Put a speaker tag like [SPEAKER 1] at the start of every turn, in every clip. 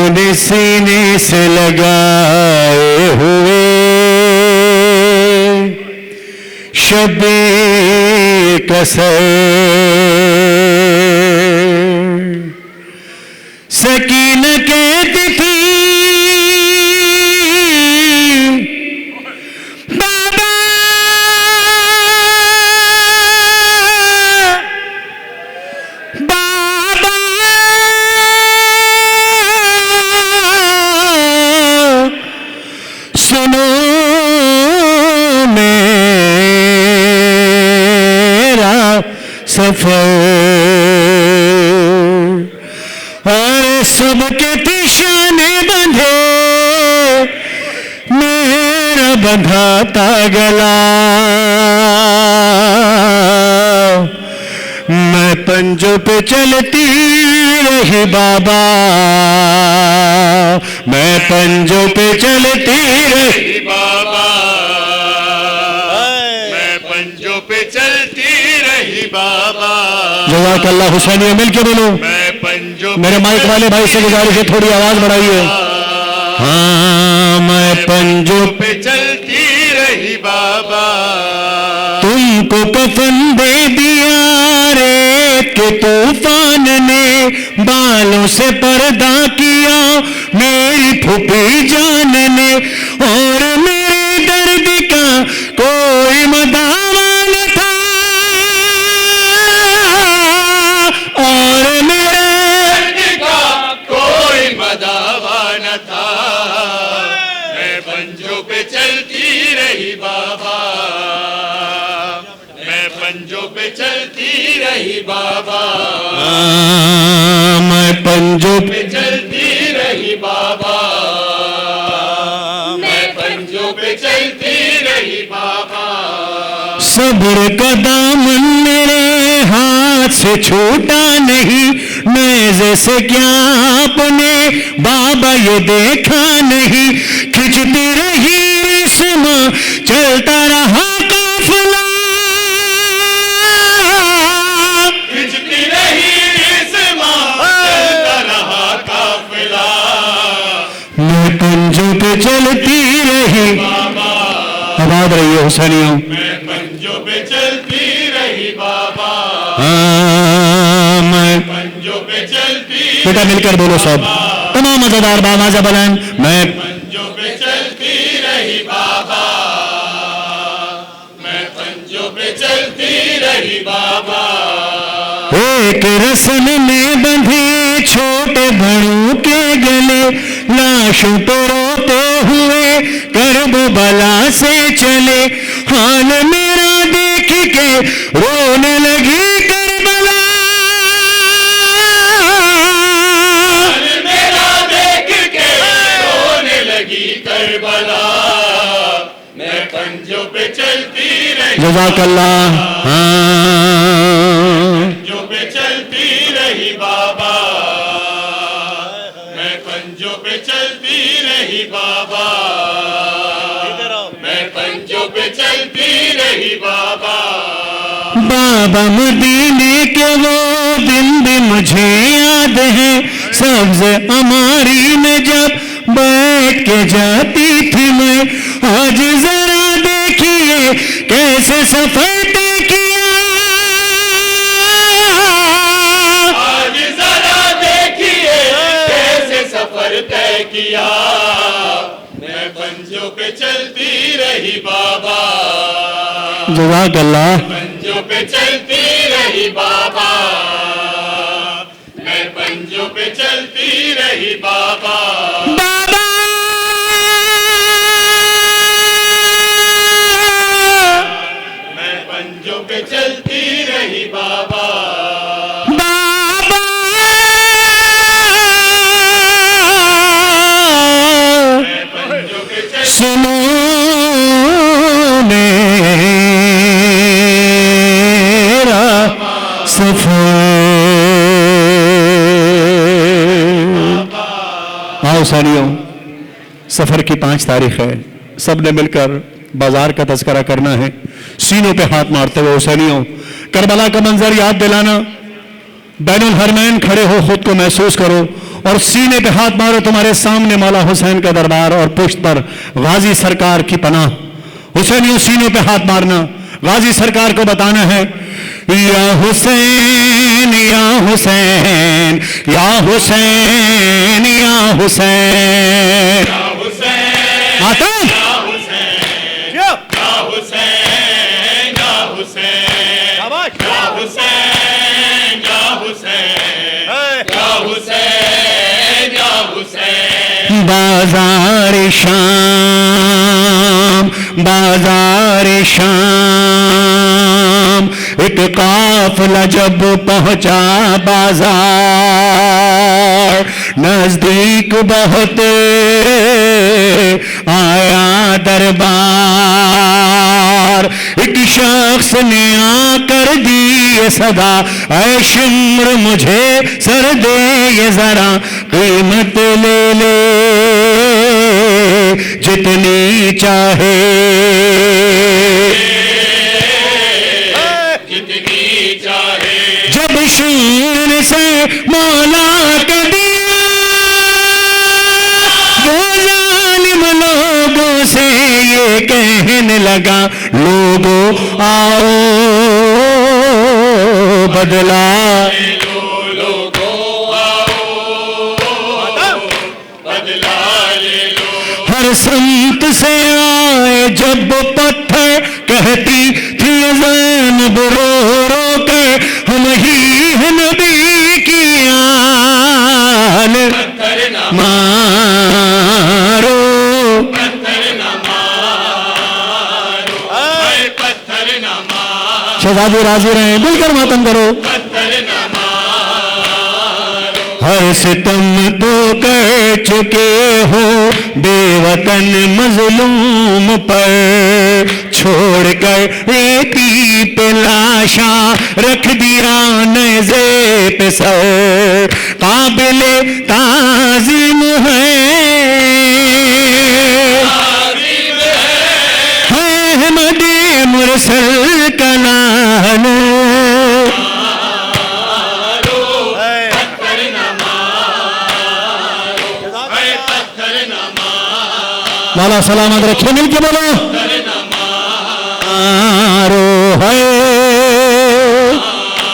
[SPEAKER 1] अपने सीने से लगाए हुए शब्बे कसर सकीना कहती थी बाबा बाबा सुनो मेरा सफर और सबके तिशाने बंधे मेरा बंधाता गला मैं पंजों पे चलती रही बाबा मैं पंजों पे चलती रही
[SPEAKER 2] बाबा मैं पंजों पे चलती रही बाबा
[SPEAKER 1] जज़ाकल्लाह हुसैनिया मिल के बोलो
[SPEAKER 2] मैं पंजों
[SPEAKER 1] मेरे माइक वाले भाई से गुजारिश है थोड़ी आवाज बढ़ाइए हाँ मैं पंजों
[SPEAKER 2] पे चलती रही बाबा
[SPEAKER 1] तुमको कफन दे दिया रेत के तूफान ने बालों से पर्दा किया मेरी फूफी जान ने और मेरे दर्द का कोई मदावा न था और मेरे
[SPEAKER 2] दर्द का कोई मदावा न था मैं पंजों पे चलती रही बाबा मैं पंजों पे चलती रही बाबा
[SPEAKER 1] मैं पंजों पे
[SPEAKER 2] चलती रही बाबा मैं पंजों पे चलती रही बाबा
[SPEAKER 1] सब्र का दामन मेरे हाथ से छूटा नहीं नेज़े से क्या आपने बाबा ये देखा नहीं खिंचती रही रेशमा चलता रहा काफिला
[SPEAKER 2] खिंचती रही रेशमा चलता रहा काफिला
[SPEAKER 1] मैं पंजों पे चलती रही
[SPEAKER 2] बाबा
[SPEAKER 1] आबाद रहिए हुसैनियों
[SPEAKER 2] मैं पंजों पे चलती रही बाबा
[SPEAKER 1] मैं
[SPEAKER 2] पंजों पे चलती
[SPEAKER 1] बेटा मिलकर बोलो सब तमाम मजेदार बाबा जबलन मैं
[SPEAKER 2] पंजों पे चलती रही बाबा मैं पंजों पे चलती रही बाबा
[SPEAKER 1] एक रस्म में बंधे छोटे बड़ों के गले लाशों पर रोते हुए करबला से चले हाल मेरा देख के रोने लगी करबला
[SPEAKER 2] हाल मेरा देख के रोने लगी करबला मैं पंजों पे चलती रही
[SPEAKER 1] जज़ाकल्लाह
[SPEAKER 2] पंजों पे चलती रही बाबा मैं पंजों पे चलती रही बाबा मैं पंजों पे चलती रही बाबा
[SPEAKER 1] बाबा मदीने के वो दिन भी मुझे याद है सब्ज अमारी में जब बैठ के जाती थी मैं आज जरा देखिए कैसे सफर तय किया
[SPEAKER 2] आज जरा देखिए कैसे सफर तय किया मैं पंजों पे चलती रही बाबा
[SPEAKER 1] जज़ाकल्लाह
[SPEAKER 2] पंजों पे चलती रही बाबा मैं पंजों पे चलती रही बाबा
[SPEAKER 1] बाबा
[SPEAKER 2] मैं पंजों पे चलती रही बाबा
[SPEAKER 1] बाबा
[SPEAKER 2] मैं पंजों पे चलती
[SPEAKER 1] सुनो मेरा सफर आओ सानियों सफर की 5 तारीख है सब ने मिलकर बाजार का तज़किरा करना है सीनों पे हाथ मारते हुए हुसैनियों करबला का मंजर याद दिलाना बैनुल हरमैन खड़े हो खुद को महसूस करो और सीने पे हाथ मारो, तुम्हारे सामने मौला हुसैन का दरबार और पुश्त पर गाजी सरकार की पनाह। हुसैनियों सीनों पे हाथ मारना, गाजी सरकार को बताना है, या हुसैन या हुसैन या हुसैन या हुसैन। आता बाजार शाम, बाजार शाम, एक काफिला जब पहुंचा बाजार, नजदीक बहुत आया दरबार। एक शख्स ने आकर दी ये सदा, ऐ शिम्र मुझे सर दे ये जरा, कीमत ले ले जितनी चाहे,
[SPEAKER 2] जितनी चाहे।
[SPEAKER 1] जब शीर से मौला का दिया, वो जालिम लोगों से ये कहने लगा, लोगों आओ बदला, हर संत से आए जब पत्थर, कहती थी ज़ैनब रो रो कर, हम ही हैं नबी की आल, मारो
[SPEAKER 2] पत्थर न मारो, पत्थर न मारो,
[SPEAKER 1] शहजादी राजी रहे, मिलकर मातम करो।
[SPEAKER 2] पत्थर न मारो,
[SPEAKER 1] हर सितम तो कर चुके हो बेवतन मजलूम पर, छोड़कर रेती पे लाशा रख दिया नेज़े पे सर, काबिले ताज़ीम है अहमदे मुरसल का नाम, मौला सलामत रखे, मिलके बोलो मारो है।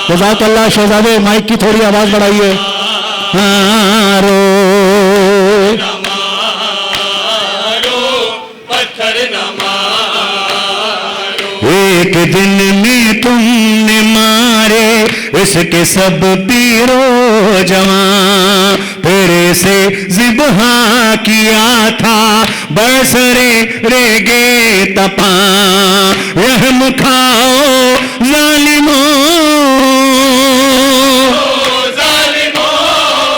[SPEAKER 1] जज़ाकल्लाह शहजादे, माइक की थोड़ी आवाज बढ़ाइए, मारो
[SPEAKER 2] पत्थर न मारो।
[SPEAKER 1] एक दिन में तुमने मारे इसके सब पीरो जवां, फिर से ज़िबहा किया था बरसरे रेगे तपा, रहम खाओ जालिमों,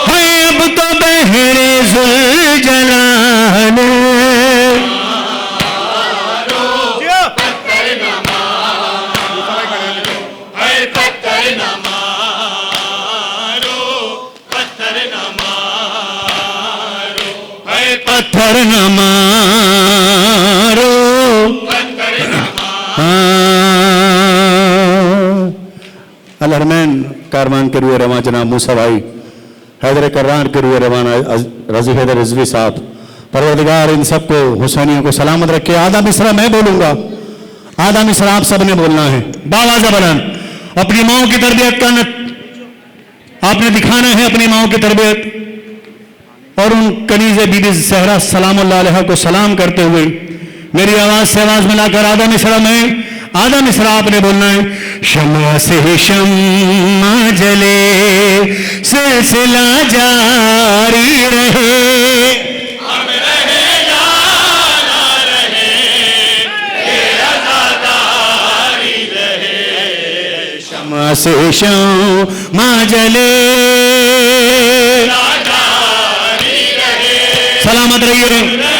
[SPEAKER 1] है अब तो बहरे ज़ुल्जलाल,
[SPEAKER 2] पत्थर न मारो, पत्थर न मारो,
[SPEAKER 1] पत्थर न मारो,
[SPEAKER 2] पत्थर न
[SPEAKER 1] अल-हरमैन कारवान के रुए रवान जनाब मूसा भाई, हैदर कर्रान के रुए रवान रजी हैदर रिजवी साहब, परवरदिगार इन सबको हुसैनियों को सलामत रखे। आधा मिसरा मैं बोलूंगा, आधा मिसरा आप सब ने बोलना है बावाज़ा बुलंद। अपनी माओ की तरबियत का आपने दिखाना है, अपनी माओ की तरबियत, और उन कनीज़े बीबी सहरा सलामुल्लाह अलैहा को सलाम करते हुए मेरी आवाज से आवाज मिलाकर आधा मिसरा में, आधा मिसरा आपने बोलना है। शमा से शम्मा जले सिलसिला जारी रहे,
[SPEAKER 2] हम रहे या ना रहे, तेरा ज़ादारी रहे।
[SPEAKER 1] शमा से शम्मा जले
[SPEAKER 2] जारी रहे,
[SPEAKER 1] सलामत रहिए।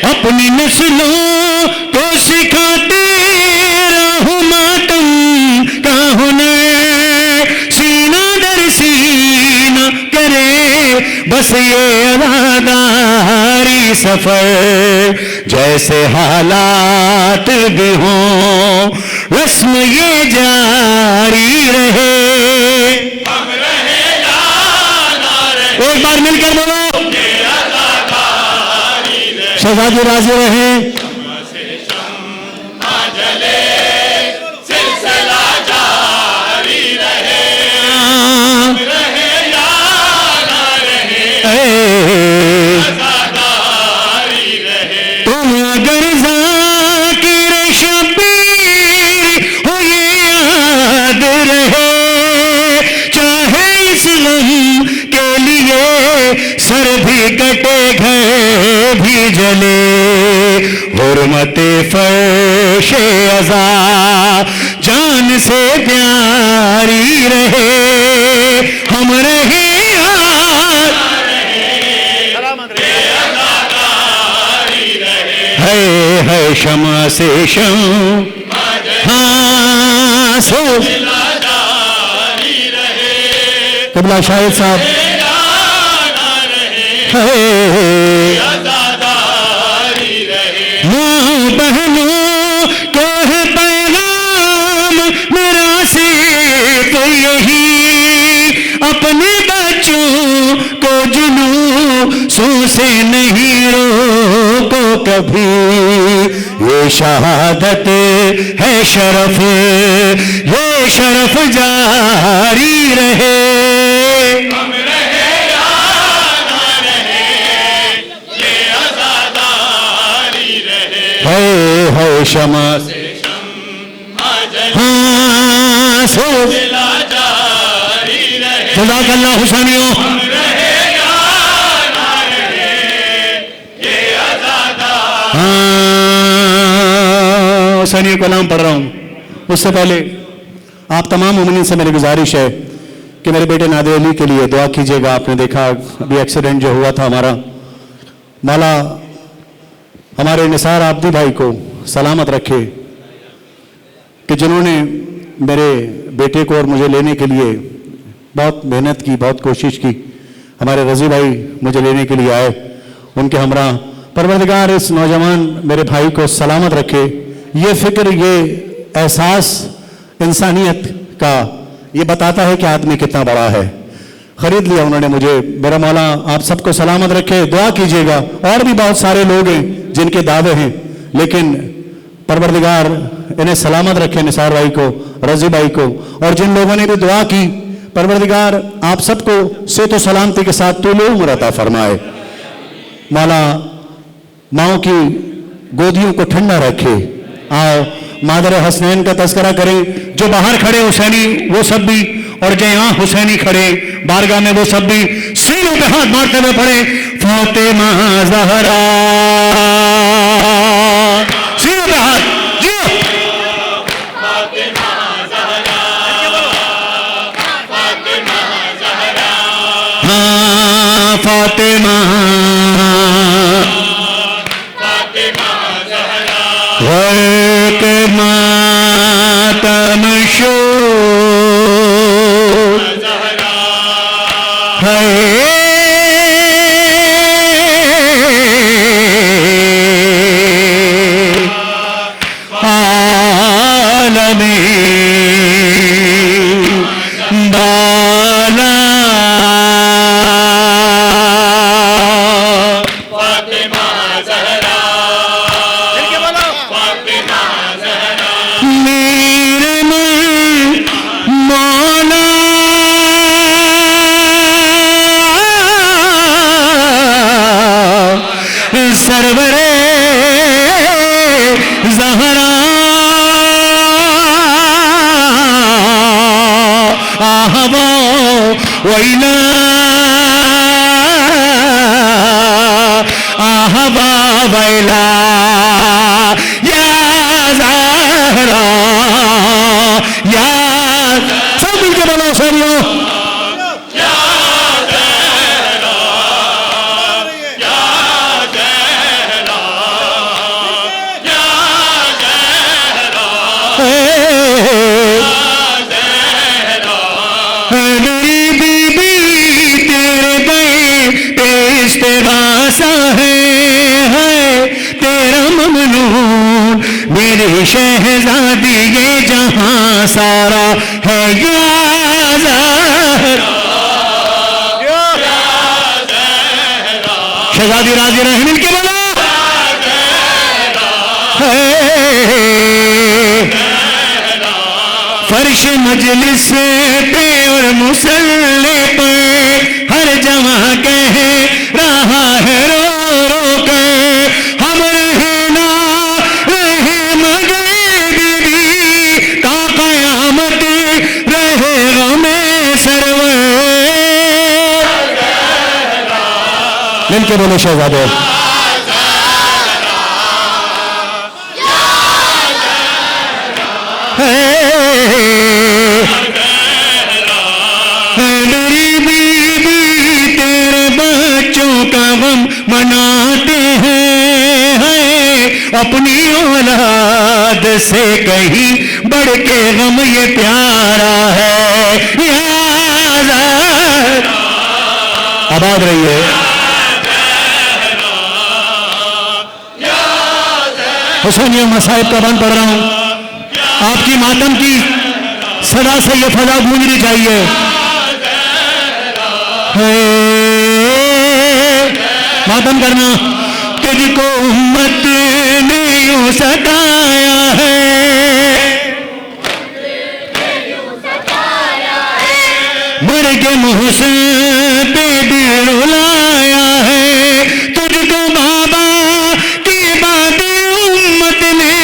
[SPEAKER 1] अपनी नस्लों को सिखाते रहो मातम का हुनर, सीना दर सीना करे बस ये अदादारी कोई सफर, जैसे हालात भी हों रस्म ये जारी रहे।
[SPEAKER 2] हम रहे या ना रहे,
[SPEAKER 1] एक बार मिलकर बोलो,
[SPEAKER 2] ये अज़ादारी रहे।
[SPEAKER 1] शहजादी राजी रहे।
[SPEAKER 2] से शम्मा जले, सिलसिला जारी रहे। हम रहे या ना रहे, अज़ादारी रहे।
[SPEAKER 1] तुम अगर ज़ाकिर शबीर हो ये याद रहे, चाहे इस गम के लिए सर भी कटे घर भी जले, हुर्मते फर्शे अज़ा जान से प्यारी रहे। हम रहे यार है शमा से शम, हाँ सो कबला शाहिद साहब माँ बहनों को है पैगाम मेरा सिर्फ यही, अपने बच्चों को जुलूसों से नहीं रोको कभी, ये शहादत है शरफ, ये शरफ जारी रहे।
[SPEAKER 2] हम रहे या ना रहे, ये अज़ादारी रहे।
[SPEAKER 1] है शमा से
[SPEAKER 2] शम्मा जले,
[SPEAKER 1] हाँ सो
[SPEAKER 2] सिलसिला जारी रहे।
[SPEAKER 1] जज़ाकल्लाह हुसैनियों।
[SPEAKER 2] हम रहे या ना रहे, ये अज़ादारी।
[SPEAKER 1] हाँ हुसैनी कलाम पढ़ रहा हूँ, उससे पहले आप तमाम मोमिनीन से मेरी गुजारिश है कि मेरे बेटे नादिर अली के लिए दुआ कीजिएगा। आपने देखा अभी एक्सीडेंट जो हुआ था हमारा, मौला हमारे निसार आब्दी भाई को सलामत रखे, कि जिन्होंने मेरे बेटे को और मुझे लेने के लिए बहुत मेहनत की, बहुत कोशिश की। हमारे रज़ी भाई मुझे लेने के लिए आए, उनके हमरा परवरदिगार इस नौजवान मेरे भाई को सलामत रखे। ये फिक्र, ये एहसास इंसानियत का ये बताता है कि आदमी कितना बड़ा है। खरीद लिया उन्होंने मुझे। मेरा मौला आप सबको सलामत रखे, दुआ कीजिएगा। और भी बहुत सारे लोग हैं जिनके दावे हैं, लेकिन परवरदिगार इन्हें सलामत रखे, निसार भाई को, रज़ी भाई को। और जिन लोगों ने भी दुआ की, परवरदिगार आप सबको सेहत व सलामती के साथ तूल उम्र अता फरमाए। मौला माओ की गोदियों को ठंडा रखे। आओ मादर हसनैन का तस्करा करें, जो बाहर खड़े हुसैनी वो सब भी, और जो यहाँ हुसैनी खड़े बारगाह में वो सब भी सीनों पे हाथ मारते हुए पड़े फातिमा ज़हरा, सीनों पे हाथ जो
[SPEAKER 2] फातिमा ज़हरा, फातिमा ज़हरा,
[SPEAKER 1] हाँ फातिमा
[SPEAKER 2] फातिमा ज़हरा।
[SPEAKER 1] वर्क मातम शो वैला आहबा वैला या ज़हरा या, सब मिलके बोलो सरियो
[SPEAKER 2] या ज़हरा, या ज़हरा, या ज़हरा,
[SPEAKER 1] तेरे पे इस्तेगासा है, शहजादी ये जहां सारा है या ज़हरा। शहजादी राजी रहे मिल के बोला फर्श मजलिस पे और मुसल्ले पे हर जगह कह रहा है रो रो के हम रहे ना रहे मगर बीबी का कयामत रहेगा में सरवर। मिलके बोलो शहजादे मेरी बीबी तेरे बच्चों का गम मनाते हैं अपनी औलाद से कहीं बढ़ के गम ये प्यारा है या ज़हरा। आबाद रहिए। हुसैनिया मसाइब का बंद पढ़ रहा हूं। आपकी मातम की सदा से ये फजा गूंजनी चाहिए। मातम करना। तुझको उम्मत ने यूं सताया है मर के मुँह से पे भी रुलाया है तुझको बाबा की बातें उम्मत ने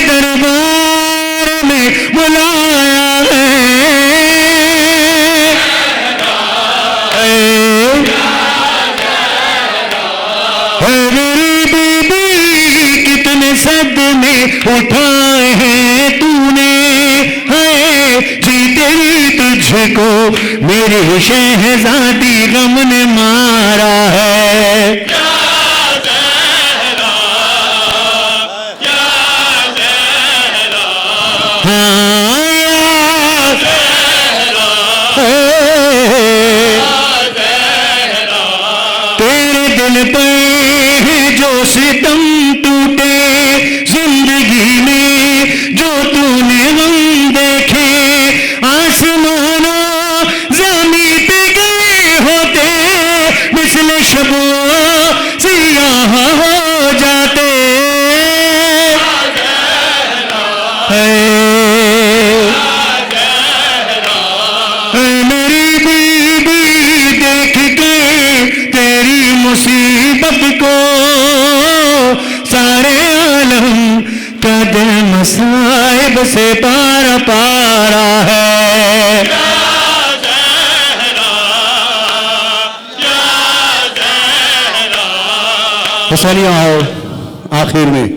[SPEAKER 1] दरबार में बुलाया है। मेरी बीबी कितने सदमे उठाए हैं तूने है जीते ही तुझको मेरी शहजादी गम ने मारा है। तेरे दिल पे जो सितम टूटे जिंदगी में जो तूने गम देखे आसमानों ज़मीं पे गए होते मिस्ल शबो सियाह हो जाते। मेरी बीबी देख के तेरी मुसीबत को सारे आलम कदर मसाइब से पारा पारा है। हुसैनिया आओ आखिर में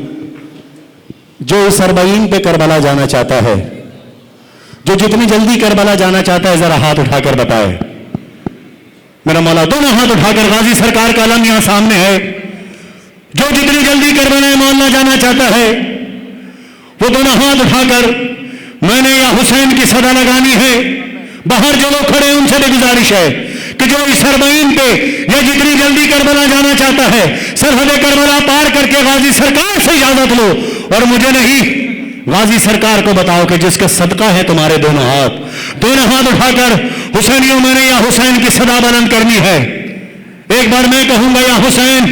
[SPEAKER 1] जो इस अरबईन पे करबला जाना चाहता है जो जितनी जल्दी करबला जाना चाहता है जरा हाथ उठाकर बताए। मेरा मौला दोनों हाथ उठाकर गाजी सरकार का अलम यहां सामने है। जो जितनी जल्दी करबला मोहल्ला जाना चाहता है वो दोनों हाथ उठाकर मैंने या हुसैन की सदा लगानी है। बाहर जो लोग खड़े हैं उनसे भी गुजारिश है कि जो इस सरबईन पे या जितनी जल्दी करबला जाना चाहता है सरहद करबला पार करके गाजी सरकार से इजाजत लो और मुझे नहीं गाजी सरकार को बताओ कि जिसका सदका है तुम्हारे दोनों हाथ उठाकर हुसैनियों मैंने या हुसैन की सदा बुलंद करनी है। एक बार मैं कहूंगा या हुसैन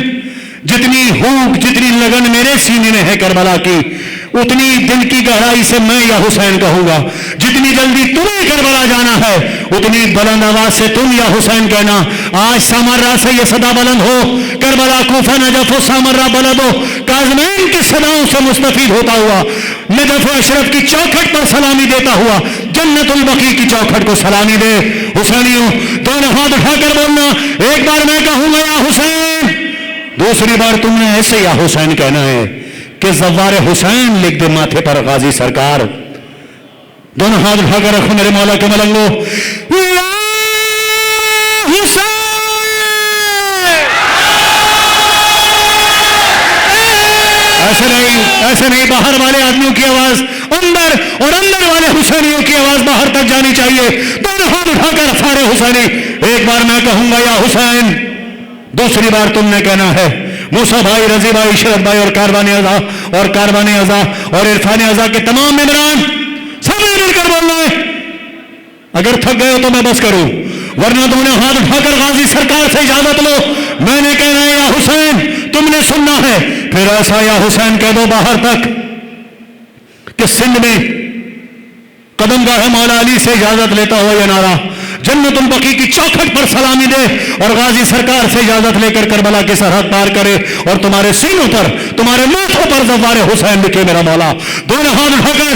[SPEAKER 1] जितनी भूख जितनी लगन मेरे सीने में है करबला की उतनी दिल की गहराई से मैं या हुसैन कहूंगा। जितनी जल्दी तुम्हें करबला जाना है उतनी बुलंद आवाज से तुम या हुसैन कहना। आज सामर्रा से ये सदा बुलंद हो करबला कूफा नजफ सामर्रा बुलंद हो काज़मैन की सदाओं से मुस्तफीद होता हुआ नजफ अशरफ की चौखट पर सलामी देता हुआ जन्नतुल बकी की चौखट को सलामी दे। हुसैनियों दोनों हाथ उठाकर बोलना। एक बार मैं कहूंगा या हुसैन दूसरी बार तुमने ऐसे या हुसैन कहना है कि ज़वार हुसैन लिख दे माथे पर गाजी सरकार। दोनों हाथ उठाकर रखो मेरे मौला के मलंगो। ऐसे नहीं बाहर वाले आदमियों की आवाज अंदर और अंदर वाले हुसैनियों की आवाज बाहर तक जानी चाहिए। दोनों हाथ उठाकर सारे हुसैनी। एक बार मैं कहूंगा या हुसैन दूसरी बार तुमने कहना है। मूसा भाई रजी भाई शरद भाई और कारवानी और कारवान अज़ा और इरफान अज़ा के तमाम मेंबरान सबने मिलकर बोलना है। अगर थक गए हो तो मैं बस करूं, वरना तुमने हाथ उठाकर गाजी सरकार से इजाजत लो। मैंने कहना है या हुसैन तुमने सुनना है, फिर ऐसा या हुसैन कह दो बाहर तक कि सिंध में कदमगाह मौला अली से इजाजत लेता हो ये नारा जन्नतुल बकी की चौखट पर सलामी दे और गाजी सरकार से इजाजत लेकर करबला की सरहद पार करे और तुम्हारे सीनों पर, तुम्हारे माथों पर ज़फ़ार हुसैन लिखे मेरा मौला। दोनों हाथ उठाकर